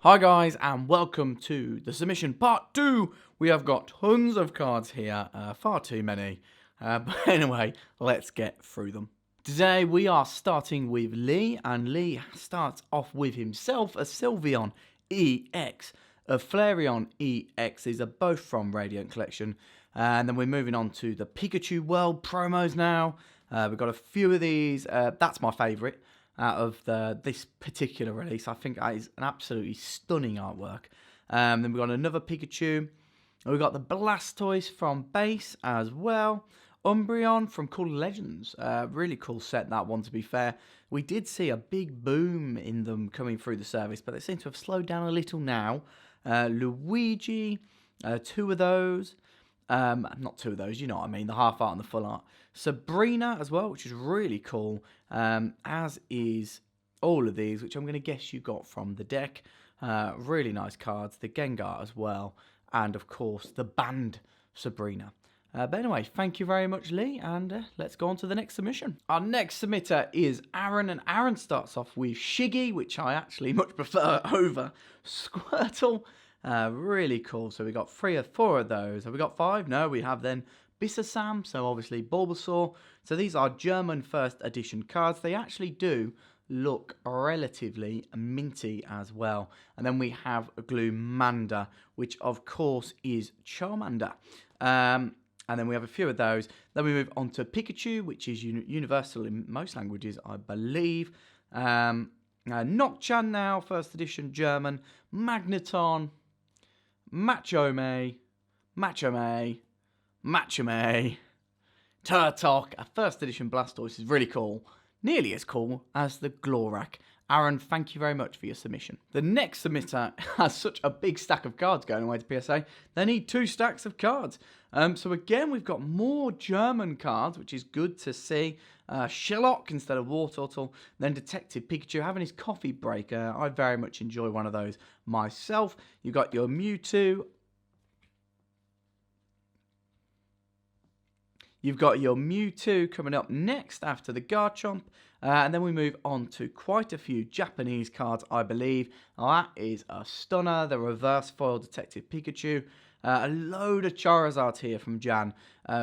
Hi guys, and welcome to the submission part 2. We have got tons of cards here, far too many. But anyway, let's get through them. Today we are starting with Lee, and Lee starts off with himself a Sylveon EX, a Flareon EX. These are both from Radiant Collection. And then we're moving on to the Pikachu World promos now. We've got a few of these. That's my favourite out of this particular release. I think that is an absolutely stunning artwork. Then we've got another Pikachu. We've got the Blastoise from base as well. Umbreon from Cool Legends. Really cool set, that one, to be fair. We did see a big boom in them coming through the service, but they seem to have slowed down a little now. Luigi, two of those. Not two of those, you know what I mean, the half art and the full art. Sabrina as well, which is really cool, as is all of these, which I'm going to guess you got from the deck. Really nice cards, the Gengar as well, and of course the banned Sabrina. But anyway, thank you very much, Lee, and let's go on to the next submission. Our next submitter is Aaron, and Aaron starts off with Shiggy, which I actually much prefer over Squirtle. Really cool. So we got 3 or 4 of those. Have we got 5? No, we have then Bisasam, so obviously Bulbasaur. So these are German first edition cards. They actually do look relatively minty as well. And then we have Glumanda, which of course is Charmander. And then we have a few of those. Then we move on to Pikachu, which is universal in most languages, I believe. Nocturne now, first edition German. Magneton. Machome, Turtok, a first edition Blastoise is really cool. Nearly as cool as the Glorak. Aaron, thank you very much for your submission. The next submitter has such a big stack of cards going away to PSA, they need 2 stacks of cards. So again, we've got more German cards, which is good to see. Sherlock instead of Wartortle. Then Detective Pikachu having his coffee break. I very much enjoy one of those myself. You've got your Mewtwo. You've got your Mewtwo coming up next after the Garchomp. And then we move on to quite a few Japanese cards, I believe. That is a stunner. The reverse foil Detective Pikachu. A load of Charizards here from Jan.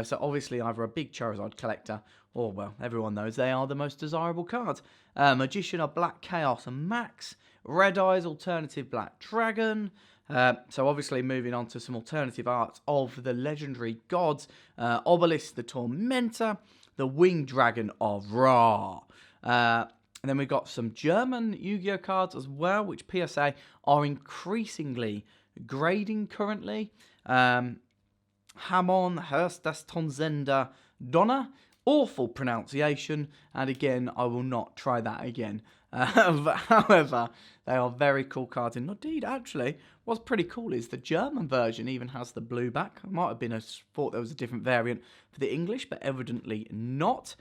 So obviously either a big Charizard collector or, well, everyone knows they are the most desirable cards. Magician of Black Chaos and Max. Red Eyes Alternative Black Dragon. So obviously moving on to some alternative arts of the legendary gods. Obelisk the Tormentor. The Winged Dragon of Ra. And then we've got some German Yu-Gi-Oh cards as well, which PSA are increasingly grading currently. Hamon, Hurst das Tonsender, Donna. Awful pronunciation, and again, I will not try that again. However, they are very cool cards. And indeed, actually, what's pretty cool is the German version even has the blue back. I might have been thought there was a different variant for the English, but evidently not.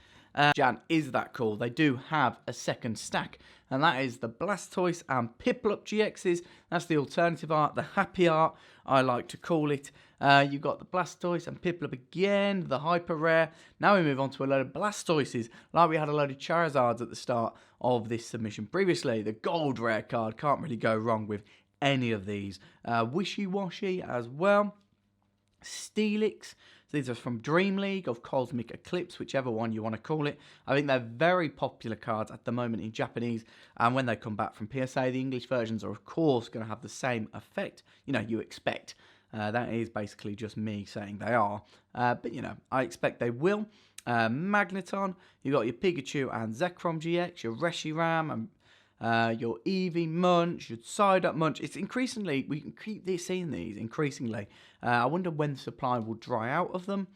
Jan, is that cool? They do have a second stack, and that is the Blastoise and Piplup GXs. That's the alternative art, the happy art, I like to call it. You've got the Blastoise and Piplup again, the hyper rare. Now we move on to a load of Blastoises, like we had a load of Charizards at the start of this submission previously. The gold rare card, can't really go wrong with any of these. Wishy Washy as well. Steelix. So these are from Dream League of Cosmic Eclipse, whichever one you want to call it. I think they're very popular cards at the moment in Japanese, and when they come back from PSA, the English versions are of course going to have the same effect. You know, you expect. That is basically just me saying they are, but you know, I expect they will. Magneton, you've got your Pikachu and Zekrom GX, your Reshiram, and your Eevee Munch, your Psyduck Munch. It's increasingly, we can keep seeing these increasingly. I wonder when the supply will dry out of them.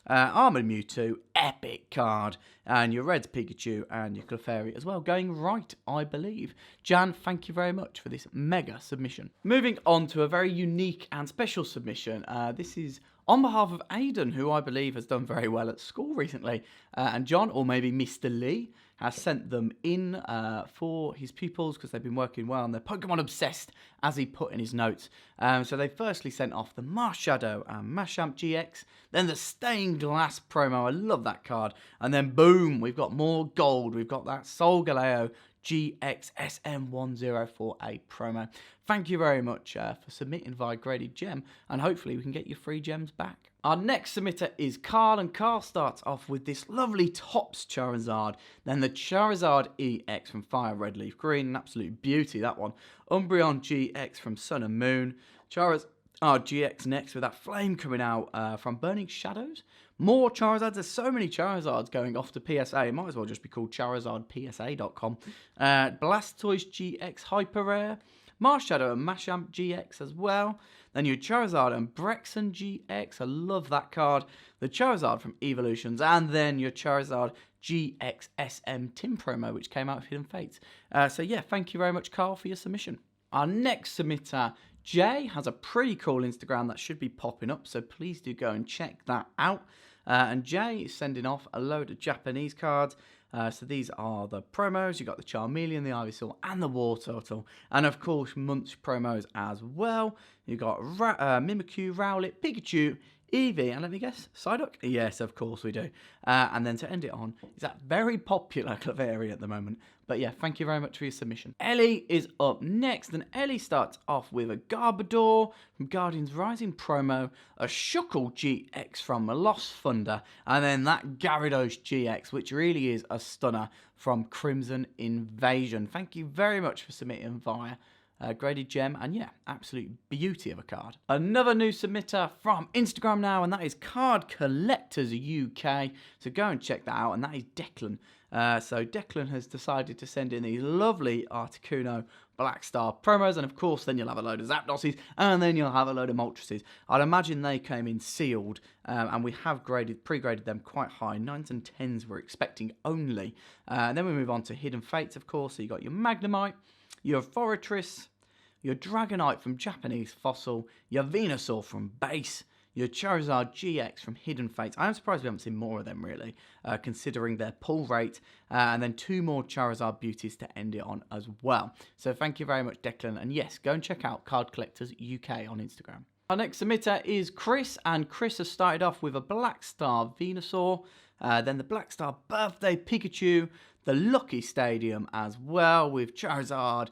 Armored Mewtwo, epic card. And your Reds Pikachu and your Clefairy as well. Going right, I believe. Jan, thank you very much for this mega submission. Moving on to a very unique and special submission. This is on behalf of Aiden, who I believe has done very well at school recently. And John, or maybe Mr. Lee, has sent them in for his pupils because they've been working well and they're Pokemon obsessed, as he put in his notes. So they firstly sent off the Marshadow and Machamp GX, then the Stained Glass promo. I love that card. And then boom, we've got more gold. We've got that Solgaleo GXSM104A promo. Thank you very much for submitting via Graded Gem, and hopefully we can get your free gems back. Our next submitter is Carl, and Carl starts off with this lovely Tops Charizard, then the Charizard EX from Fire Red Leaf Green, an absolute beauty that one, Umbreon GX from Sun and Moon, Charizard GX next with that flame coming out from Burning Shadows. More Charizards. There's so many Charizards going off to PSA. It might as well just be called CharizardPSA.com. Blastoise GX Hyper Rare. Marshadow and Machamp GX as well. Then your Charizard and Brexen GX. I love that card. The Charizard from Evolutions. And then your Charizard GX SM Tim promo, which came out of Hidden Fates. So yeah, thank you very much, Carl, for your submission. Our next submitter, Jay, has a pretty cool Instagram that should be popping up, so please do go and check that out. And Jay is sending off a load of Japanese cards. So these are the promos. You've got the Charmeleon, the Ivysaur, and the Wartortle. And of course, Munch promos as well. You've got Mimikyu, Rowlet, Pikachu, Eevee, and let me guess, Psyduck? Yes, of course we do. And then to end it on, is that very popular Clefairy at the moment. But yeah, thank you very much for your submission. Ellie is up next, and Ellie starts off with a Garbodor from Guardians Rising promo, a Shuckle GX from Lost Thunder, and then that Gyarados GX, which really is a stunner from Crimson Invasion. Thank you very much for submitting via Graded Gem, and yeah, absolute beauty of a card. Another new submitter from Instagram now, and that is Card Collectors UK. So go and check that out, and that is Declan. So Declan has decided to send in these lovely Articuno Black Star promos, and of course then you'll have a load of Zapdoses, and then you'll have a load of Moltres. I'd imagine they came in sealed, and we have pre-graded them quite high. 9s and 10s we're expecting only. And then we move on to Hidden Fates, of course. So you got your Magnemite, your Forretress, your Dragonite from Japanese Fossil, your Venusaur from Base, your Charizard GX from Hidden Fates. I am surprised we haven't seen more of them, really, considering their pull rate. And then 2 more Charizard beauties to end it on as well. So thank you very much, Declan. And yes, go and check out Card Collectors UK on Instagram. Our next submitter is Chris, and Chris has started off with a Black Star Venusaur, then the Black Star Birthday Pikachu, the Lucky Stadium as well with Charizard,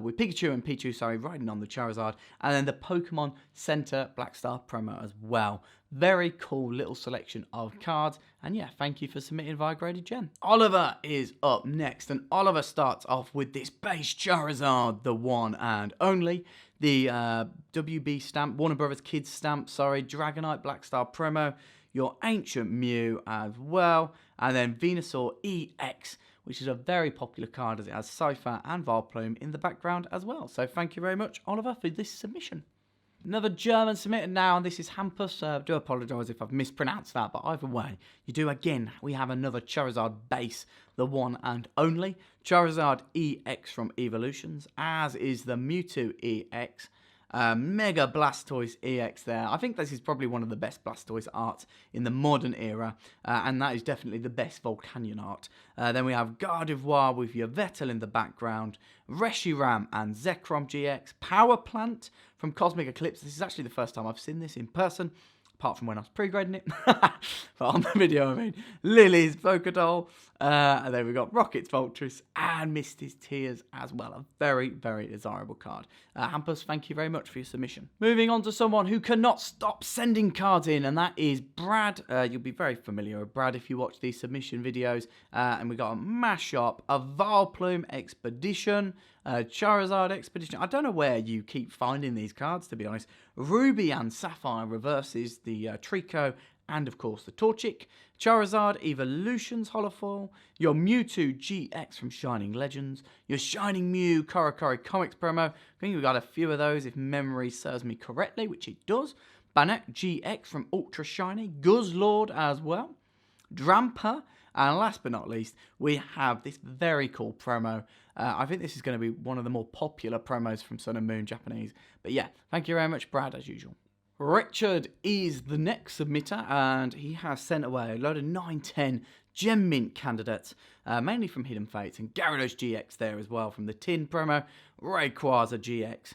with Pikachu and Pichu, riding on the Charizard, and then the Pokemon Center Black Star promo as well. Very cool little selection of cards, and yeah, thank you for submitting via Graded Gem. Oliver is up next, and Oliver starts off with this base Charizard, the one and only, the WB stamp, Warner Brothers Kids stamp, Dragonite Black Star promo, your Ancient Mew as well, and then Venusaur EX, which is a very popular card as it has Cypher and Vileplume in the background as well. So thank you very much, Oliver, for this submission. Another German submitted now, and this is Hampus. I do apologise if I've mispronounced that, but either way, you do again. We have another Charizard base, the one and only. Charizard EX from Evolutions, as is the Mewtwo EX. Mega Blastoise EX there. I think this is probably one of the best Blastoise arts in the modern era, and that is definitely the best Volcanion art. Then we have Gardevoir with your Vettel in the background, Reshiram and Zekrom GX, Power Plant from Cosmic Eclipse. This is actually the first time I've seen this in person, apart from when I was pre-grading it. But on the video, I mean, Lily's Pokédoll. And then we've got Rocket's Voltress and Misty's Tears as well. A very, very desirable card. Hampus, thank you very much for your submission. Moving on to someone who cannot stop sending cards in, and that is Brad. You'll be very familiar with Brad if you watch these submission videos. And we got a Mashup, a Vileplume Expedition, Charizard Expedition. I don't know where you keep finding these cards, to be honest. Ruby and Sapphire reverses the Trico, and of course the Torchic, Charizard Evolutions Holofoil, your Mewtwo GX from Shining Legends, your Shining Mew Korokori Comics promo. I think we got a few of those if memory serves me correctly, which it does. Bannock GX from Ultra Shiny, Guzzlord as well, Drampa, and last but not least, we have this very cool promo. I think this is going to be one of the more popular promos from Sun and Moon Japanese. But yeah, thank you very much, Brad, as usual. Richard is the next submitter, and he has sent away a load of 9-10 Gem Mint candidates, mainly from Hidden Fates, and Gyarados GX there as well from the Tin promo, Rayquaza GX,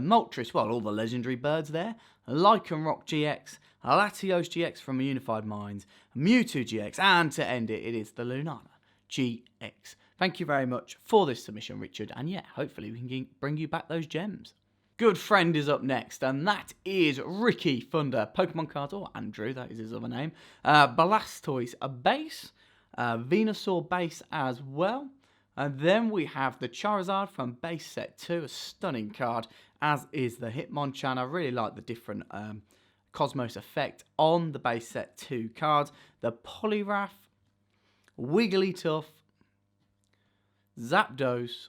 Moltres, well, all the legendary birds there, Lycanroc GX, Latios GX from Unified Minds, Mewtwo GX, and to end it, it is the Lunala GX Thank you very much for this submission, Richard. And yeah, hopefully we can bring you back those gems. Good Friend is up next, and that is Ricky Thunder. Pokemon cards, or Andrew, that is his other name. Blastoise, a base. Venusaur base as well. And then we have the Charizard from base set 2, a stunning card, as is the Hitmonchan. I really like the different Cosmos effect on the base set 2 cards. The Poliwrath, Wigglytuff, Zapdos,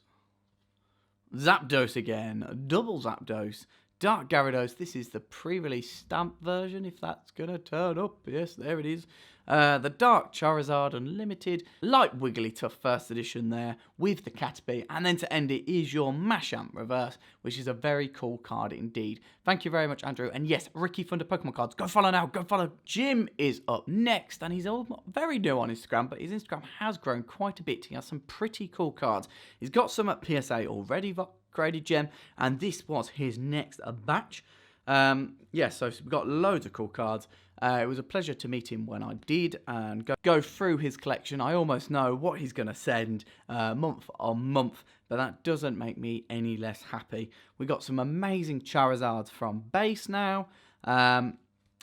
Zapdos again, double Zapdos, Dark Gyarados. This is the pre-release stamp version, if that's going to turn up. Yes, there it is. The Dark Charizard Unlimited, Light Wigglytuff first edition there with the Caterpie. And then to end it is your Machamp Reverse, which is a very cool card indeed. Thank you very much, Andrew. And yes, Ricky Thunder Pokemon cards. Go follow now, go follow. Jim is up next, and he's very new on Instagram, but his Instagram has grown quite a bit. He has some pretty cool cards. He's got some at PSA already, graded gem, and this was his next batch. Yeah, so we've got loads of cool cards. It was a pleasure to meet him when I did and go through his collection. I almost know what he's going to send month on month, but that doesn't make me any less happy. We got some amazing Charizards from base now, and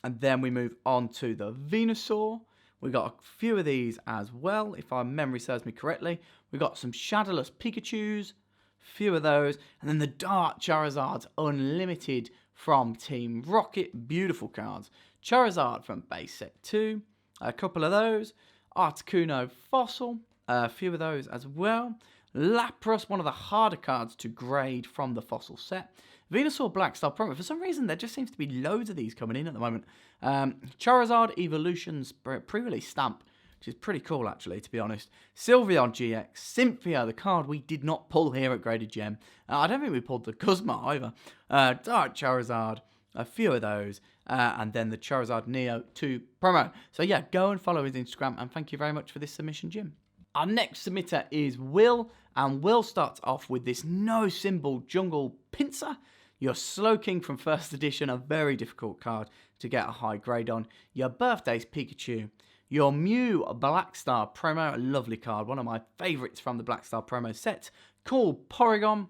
then we move on to the Venusaur. We got a few of these as well, if my memory serves me correctly. We got some Shadowless Pikachus, few of those, and then the Dark Charizards Unlimited from Team Rocket. Beautiful cards. Charizard from base set 2, a couple of those. Articuno Fossil, a few of those as well. Lapras, one of the harder cards to grade from the Fossil set. Venusaur Black Star Promo. For some reason, there just seems to be loads of these coming in at the moment. Charizard Evolutions pre-release stamp, which is pretty cool, actually, to be honest. Sylveon GX, Cynthia, the card we did not pull here at Graded Gem. I don't think we pulled the Cosmo either. Dark Charizard, a few of those, and then the Charizard Neo 2 promo. So yeah, go and follow his Instagram, and thank you very much for this submission, Jim. Our next submitter is Will, and Will starts off with this No Symbol Jungle Pinsir. Your Slowking from first edition, a very difficult card to get a high grade on. Your Birthday's Pikachu. Your Mew Black Star promo, a lovely card, one of my favourites from the Black Star promo set. Cool Porygon.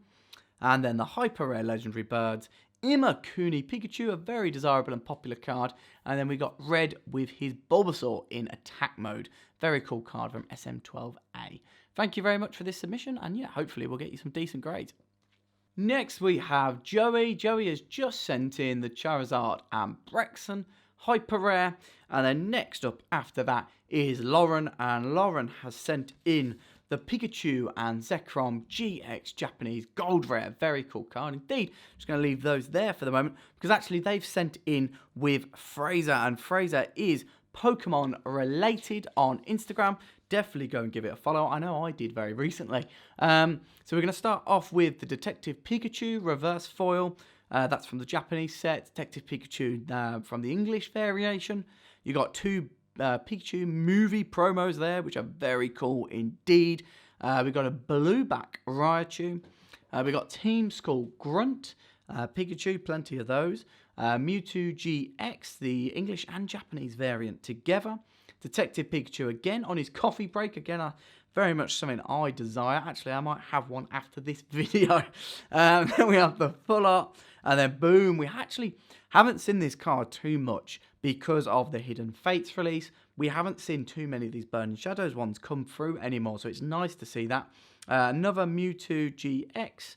And then the Hyper Rare Legendary Birds. Imakuni Pikachu, a very desirable and popular card. And then we got Red with his Bulbasaur in attack mode. Very cool card from SM12A. Thank you very much for this submission, and yeah, hopefully we'll get you some decent grades. Next we have Joey. Joey has just sent in the Charizard and Brexon Hyper Rare. And then next up after that is Lauren, and Lauren has sent in the Pikachu and Zekrom GX Japanese Gold Rare. Very cool card indeed. Just going to leave those there for the moment, because actually they've sent in with Frazier, and Frazier is Pokemon related on Instagram. Definitely go and give it a follow. I know I did very recently. So we're going to start off with the Detective Pikachu reverse foil. That's from the Japanese set. Detective Pikachu from the English variation. You got two Pikachu movie promos there, which are very cool indeed. We got a Blueback Raichu. We got Team Skull Grunt Pikachu, plenty of those. Mewtwo GX, the English and Japanese variant together. Detective Pikachu again on his coffee break. Again, very much something I desire. Actually, I might have one after this video. Then we have the full art. And then boom, we actually haven't seen this card too much because of the Hidden Fates release. We haven't seen too many of these Burning Shadows ones come through anymore, so it's nice to see that. Another Mewtwo GX.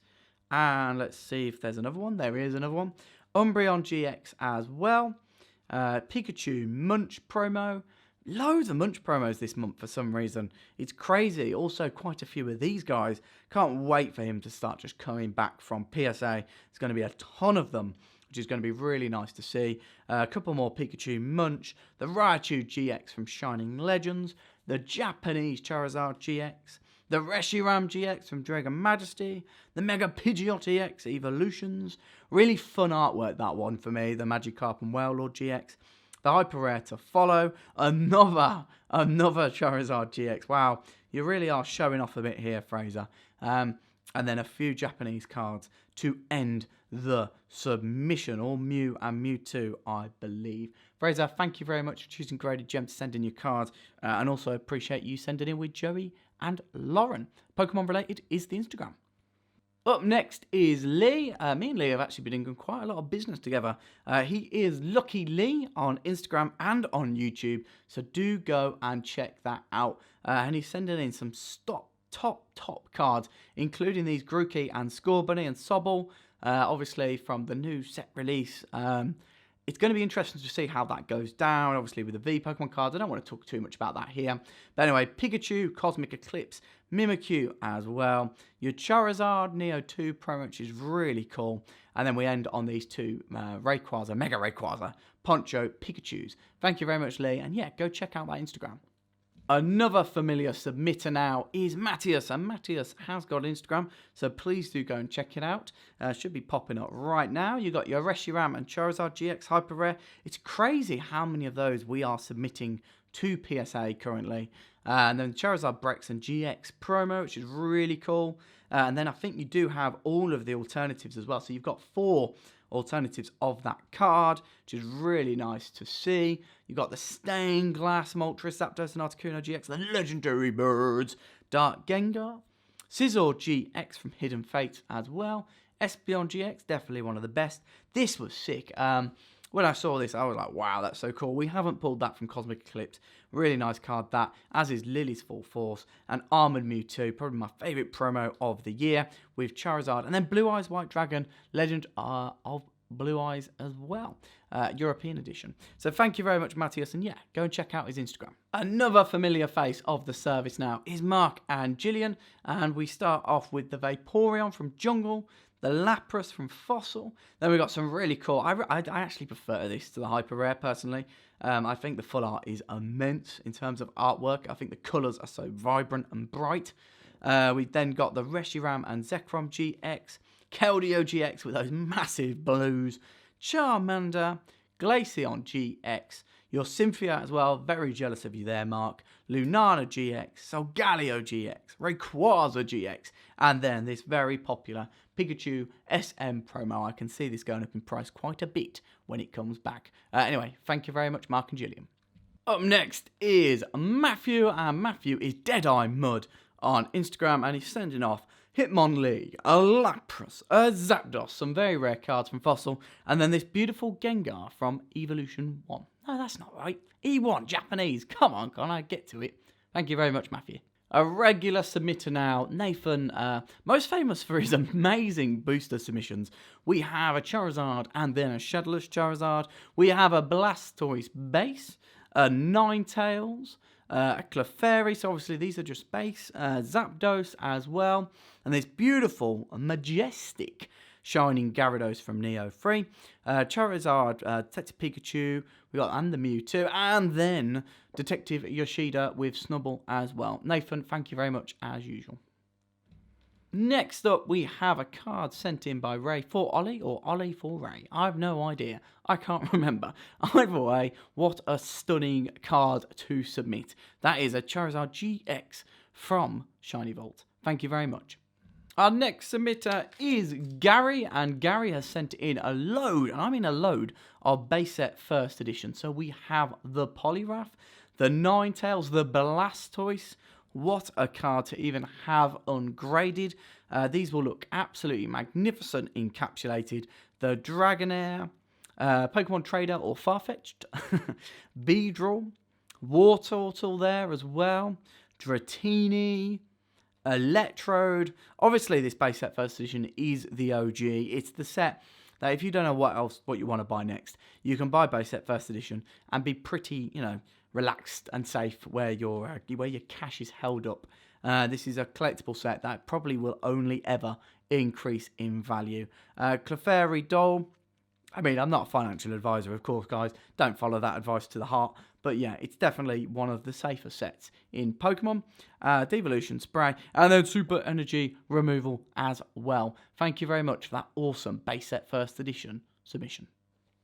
And let's see if there's another one. There is another one. Umbreon GX as well. Pikachu Munch promo. Loads of Munch promos this month for some reason. It's crazy. Also, quite a few of these guys. Can't wait for him to start just coming back from PSA. There's going to be a ton of them, which is going to be really nice to see. A couple more Pikachu Munch. The Raichu GX from Shining Legends. The Japanese Charizard GX. The Reshiram GX from Dragon Majesty. The Mega Pidgeot EX Evolutions. Really fun artwork, that one for me. The Magikarp and Wailord GX. The Hyper Rare to follow. Another Charizard GX. Wow, you really are showing off a bit here, Fraser. And then a few Japanese cards to end the submission. All Mew and Mewtwo, I believe. Fraser, thank you very much for choosing Graded Gem to send in your cards. And also appreciate you sending in with Joey and Lauren. Pokemon related is the Instagram. Up next is Lee. Me and Lee have actually been doing quite a lot of business together. He is Lucky Lee on Instagram and on YouTube, so do go and check that out. And he's sending in some top cards, including these Grookey and Scorbunny and Sobble, obviously from the new set release. It's going to be interesting to see how that goes down, obviously with the V Pokemon cards. I don't want to talk too much about that here. But anyway, Pikachu, Cosmic Eclipse, Mimikyu as well. Your Charizard Neo 2 promo, which is really cool. And then we end on these two Rayquaza, Mega Rayquaza, Poncho Pikachus. Thank you very much, Lee. And yeah, go check out that Instagram. Another familiar submitter now is Mateusz, and Mateusz has got Instagram, so please do go and check it out. Should be popping up right now. You got your Reshiram and Charizard GX Hyper Rare. It's crazy how many of those we are submitting to PSA currently. And then Charizard Brex and GX promo, which is really cool. And then I think you do have all of the alternatives as well. So you've got 4 alternatives of that card, which is really nice to see. You've got the Stained Glass, Moltres, Zapdos, and Articuno GX, the Legendary Birds, Dark Gengar, Scizor GX from Hidden Fates as well, Espeon GX, definitely one of the best. This was sick. When I saw this, I was like, wow, that's so cool. We haven't pulled that from Cosmic Eclipse. Really nice card, that, as is Lily's Full Force and Armored Mewtwo, probably my favourite promo of the year, with Charizard. And then Blue Eyes White Dragon, Legend of Blue Eyes as well, European edition. So thank you very much, Mateusz, and yeah, go and check out his Instagram. Another familiar face of the service now is Mark and Gillian, and we start off with the Vaporeon from Jungle, the Lapras from Fossil. Then we got some really cool. I actually prefer this to the Hyper Rare personally. I think the full art is immense in terms of artwork. I think the colours are so vibrant and bright. We then got the Reshiram and Zekrom GX, Keldeo GX with those massive blues, Charmander, Glaceon GX, your Cynthia as well, very jealous of you there, Mark, Lunana GX, Solgaleo GX, Rayquaza GX, and then this very popular Pikachu SM promo. I can see this going up in price quite a bit when it comes back. Anyway, thank you very much, Mark and Gillian. Up next is Matthew, and Matthew is Deadeye Mud on Instagram, and he's sending off Hitmonlee, a Lapras, a Zapdos, some very rare cards from Fossil, and then this beautiful Gengar from Evolution 1. No, that's not right. E1, Japanese. Come on, can I get to it? Thank you very much, Matthew. A regular submitter now, Nathan, most famous for his amazing booster submissions. We have a Charizard and then a Shadowless Charizard. We have a Blastoise base, a Ninetales, a Clefairy, so obviously these are just base, Zapdos as well, and this beautiful, majestic, shining Gyarados from Neo 3, Charizard, Detective Pikachu, we got and the Mewtwo, and then Detective Yoshida with Snubble as well. Nathan, thank you very much as usual. Next up, we have a card sent in by Ray for Olly, or Olly for Ray. I have no idea. I can't remember. Either way, what a stunning card to submit. That is a Charizard GX from Shiny Vault. Thank you very much. Our next submitter is Gary, and Gary has sent in a load, and I mean a load, of base set first edition. So we have the Poliwrath, the Ninetales, the Blastoise. What a card to even have ungraded. These will look absolutely magnificent encapsulated. The Dragonair, Pokemon Trader or Farfetch'd, Beedrill, Wartortle there as well, Dratini, Electrode. Obviously, this base set first edition is the OG. It's the set that if you don't know what you want to buy next, you can buy base set first edition and be pretty, relaxed and safe where your cash is held up. This is a collectible set that probably will only ever increase in value. Clefairy Doll. I mean, I'm not a financial advisor, of course, guys. Don't follow that advice to the heart. But yeah, it's definitely one of the safer sets in Pokemon. Devolution Spray, and then Super Energy Removal as well. Thank you very much for that awesome base set first edition submission.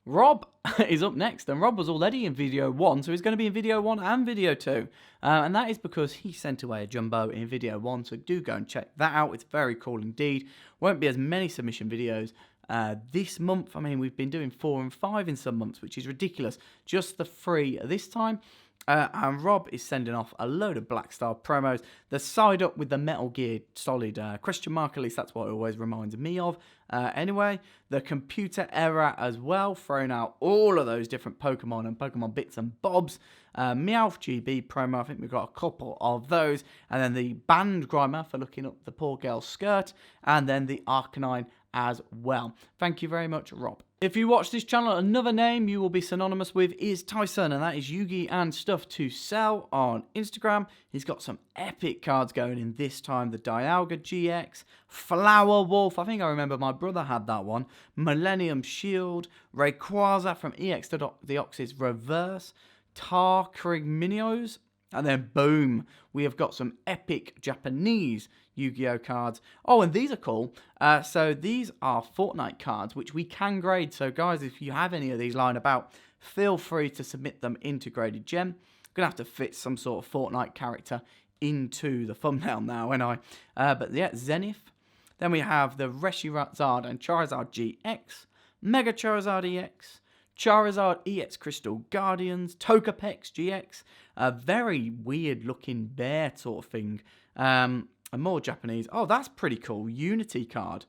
Rob is up next, and Rob was already in video 1, so he's going to be in video 1 and video 2. And that is because he sent away a jumbo in video 1, so do go and check that out. It's very cool indeed. Won't be as many submission videos this month. I mean, we've been doing 4 and 5 in some months, which is ridiculous. Just the 3 this time. And Rob is sending off a load of Black Star promos. The side up with the Metal Gear Solid question mark, at least that's what it always reminds me of. Anyway, the computer error as well, throwing out all of those different Pokemon and Pokemon bits and bobs. Meowth GB promo, I think we've got a couple of those. And then the Band Grimer for looking up the poor girl's skirt. And then the Arcanine as well. Thank you very much, Rob. If you watch this channel, another name you will be synonymous with is Tyson, and that is Yugi and Stuff to Sell on Instagram. He's got some epic cards going in this time. The Dialga GX, Flower Wolf, I think I remember my brother had that one. Millennium Shield, Rayquaza from EX Deoxys Reverse, Tarkrigminios, and then boom, we have got some epic Japanese Yu-Gi-Oh cards. Oh, and these are cool. So these are Fortnite cards, which we can grade. So guys, if you have any of these lying about, feel free to submit them into Graded Gem. I'm going to have to fit some sort of Fortnite character into the thumbnail now, ain't I? But yeah, Zenith. Then we have the Charizard and Charizard GX, Mega Charizard EX, Charizard EX Crystal Guardians, Togepex GX, a very weird looking bear sort of thing, and more Japanese. Oh, that's pretty cool. Unity card.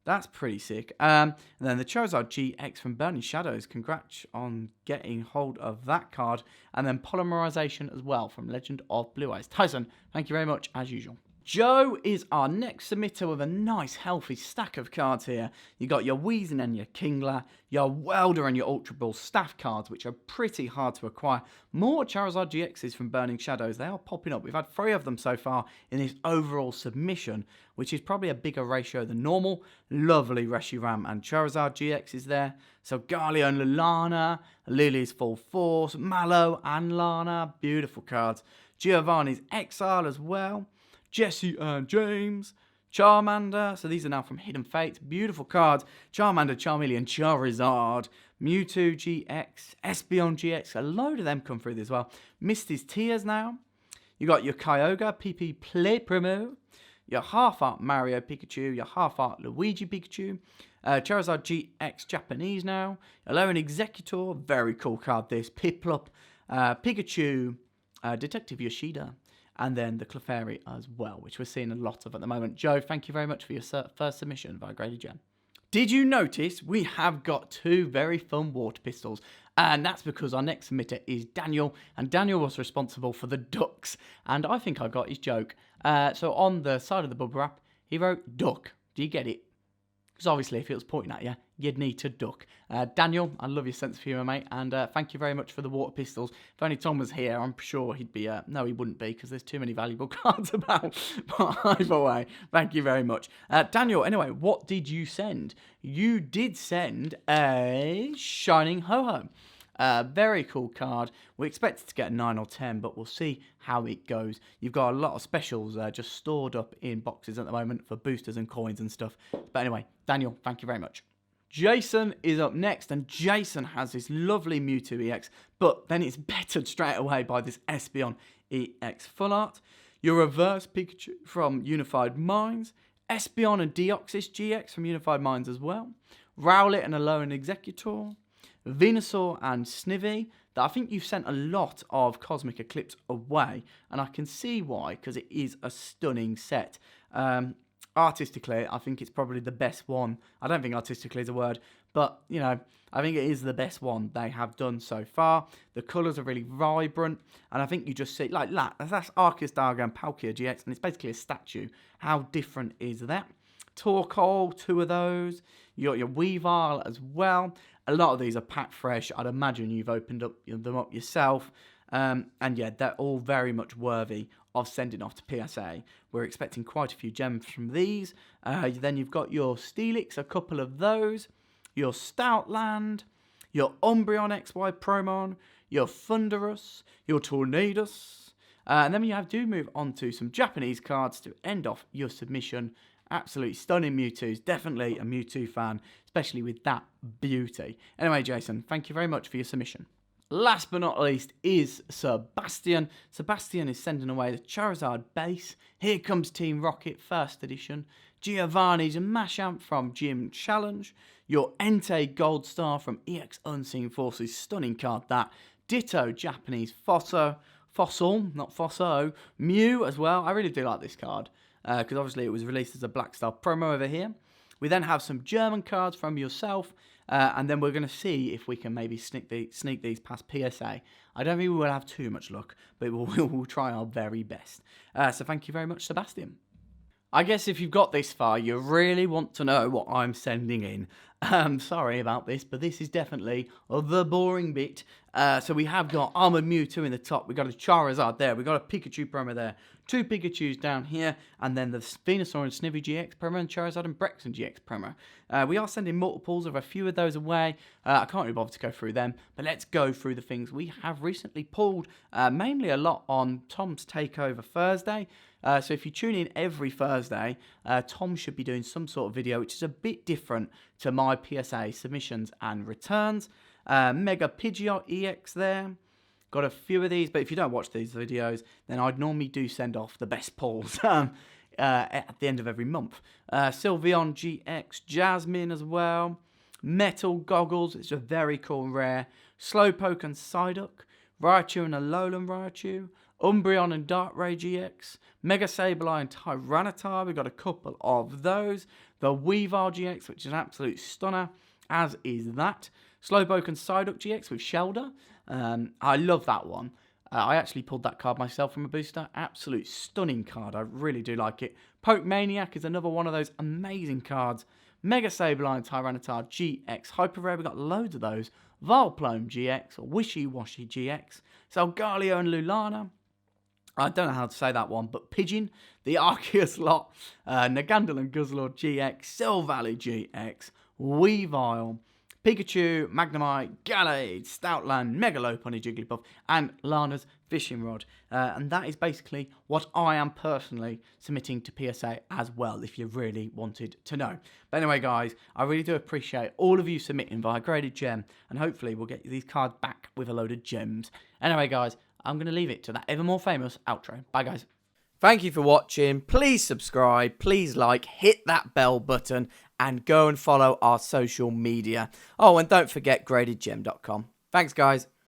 That's pretty sick. And then the Charizard GX from Burning Shadows. Congrats on getting hold of that card. And then Polymerization as well from Legend of Blue Eyes. Tyson, thank you very much as usual. Joe is our next submitter with a nice healthy stack of cards here. You got your Weezing and your Kingler, your Welder and your Ultra Ball staff cards, which are pretty hard to acquire. More Charizard GXs from Burning Shadows. They are popping up. We've had 3 of them so far in this overall submission, which is probably a bigger ratio than normal. Lovely Reshiram and Charizard GX is there. So Galio and Lulana, Lily's Full Force, Mallow and Lana. Beautiful cards. Giovanni's Exile as well. Jesse and James, Charmander. So these are now from Hidden Fates. Beautiful cards. Charmander, Charmeleon, Charizard, Mewtwo GX, Espeon GX. A load of them come through as well. Misty's Tears now. You got your Kyogre, PP Play Promo, your half-art Mario Pikachu, your half-art Luigi Pikachu, Charizard GX Japanese now. Alolan Executor, very cool card this. Piplup, Pikachu, Detective Yoshida. And then the Clefairy as well, which we're seeing a lot of at the moment. Joe, thank you very much for your first submission via Graded Gem. Did you notice we have got 2 very fun water pistols? And that's because our next submitter is Daniel. And Daniel was responsible for the ducks. And I think I got his joke. So on the side of the bubble wrap, he wrote duck. Do you get it? Because obviously if it was pointing at you, you'd need to duck. Daniel, I love your sense of humour, mate. And thank you very much for the water pistols. If only Tom was here, I'm sure he'd be... no, he wouldn't be, because there's too many valuable cards about. But either way, thank you very much. Daniel, anyway, what did you send? You did send a Shining Ho-Ho. Very cool card. We expected to get a 9 or 10, but we'll see how it goes. You've got a lot of specials just stored up in boxes at the moment for boosters and coins and stuff. But anyway, Daniel, thank you very much. Jason is up next, and Jason has this lovely Mewtwo EX, but then it's bettered straight away by this Espeon EX Full Art. Your Reverse Pikachu from Unified Minds. Espeon and Deoxys GX from Unified Minds as well. Rowlet and Alolan Executor. Venusaur and Snivy. That I think you've sent a lot of Cosmic Eclipse away, and I can see why, because it is a stunning set. Artistically, I think it's probably the best one. I don't think artistically is a word, but, you know, I think it is the best one they have done so far. The colours are really vibrant, and I think you just see, like, that's Arceus, Dargo, and Palkia GX, and it's basically a statue. How different is that? Torkoal, 2 of those. You got your Weavile as well. A lot of these are packed fresh. I'd imagine you've opened them up yourself. And yeah, they're all very much worthy of sending off to PSA. We're expecting quite a few gems from these. Then you've got your Steelix, a couple of those. Your Stoutland, your Umbreon XY Promon, your Thunderous, your Tornadus. And then you do move on to some Japanese cards to end off your submission. Absolutely stunning Mewtwo's. Definitely a Mewtwo fan, especially with that beauty. Anyway, Jason, thank you very much for your submission. Last but not least is Sebastian. Sebastian is sending away the Charizard base. Here comes Team Rocket, first edition. Giovanni's Machamp from Gym Challenge. Your Entei Gold Star from EX Unseen Forces. Stunning card, that. Ditto Japanese Fossil, not Fosso, Mew as well. I really do like this card because obviously it was released as a Black Star promo over here. We then have some German cards from yourself, and then we're going to see if we can maybe sneak these past PSA. I don't think we will have too much luck, but we'll try our very best. So thank you very much, Sebastian. I guess if you've got this far, you really want to know what I'm sending in. Sorry about this, but this is definitely the boring bit. So we have got Armored Mewtwo in the top. We've got a Charizard there. We've got a Pikachu promo there. 2 Pikachus down here. And then the Venusaur and Snivy GX promo and Charizard and Brexon GX promo. We are sending multiples of a few of those away. I can't really bother to go through them. But let's go through the things we have recently pulled. Mainly a lot on Tom's Takeover Thursday. So if you tune in every Thursday, Tom should be doing some sort of video which is a bit different to my PSA submissions and returns. Mega Pidgeot EX there. Got a few of these, but if you don't watch these videos, then I'd normally do send off the best pulls at the end of every month. Sylveon GX Jasmine as well. Metal Goggles, it's a very cool rare. Slowpoke and Psyduck. Raichu and Alolan Raichu. Umbreon and Darkrai GX, Mega Sableye and Tyranitar, we've got a couple of those. The Weavile GX, which is an absolute stunner, as is that. Slowpoke and Psyduck GX with Shelder. I love that one. I actually pulled that card myself from a booster. Absolute stunning card. I really do like it. Pokemaniac is another one of those amazing cards. Mega Sableye and Tyranitar GX Hyper Rare. We've got loads of those. Vileplume GX, or Wishy Washy GX. Solgaleo and Lulana. I don't know how to say that one, but Pigeon, the Arceus lot, Nagandal and Guzzlord GX, Silvally GX, Weavile, Pikachu, Magnemite, Gallade, Stoutland, Megalopunny, Jigglypuff, and Lana's Fishing Rod. And that is basically what I am personally submitting to PSA as well, if you really wanted to know. But anyway, guys, I really do appreciate all of you submitting via Graded Gem, and hopefully we'll get these cards back with a load of gems. Anyway, guys, I'm going to leave it to that ever more famous outro. Bye, guys. Thank you for watching. Please subscribe, please like, hit that bell button, and go and follow our social media. Oh, and don't forget gradedgem.com. Thanks, guys.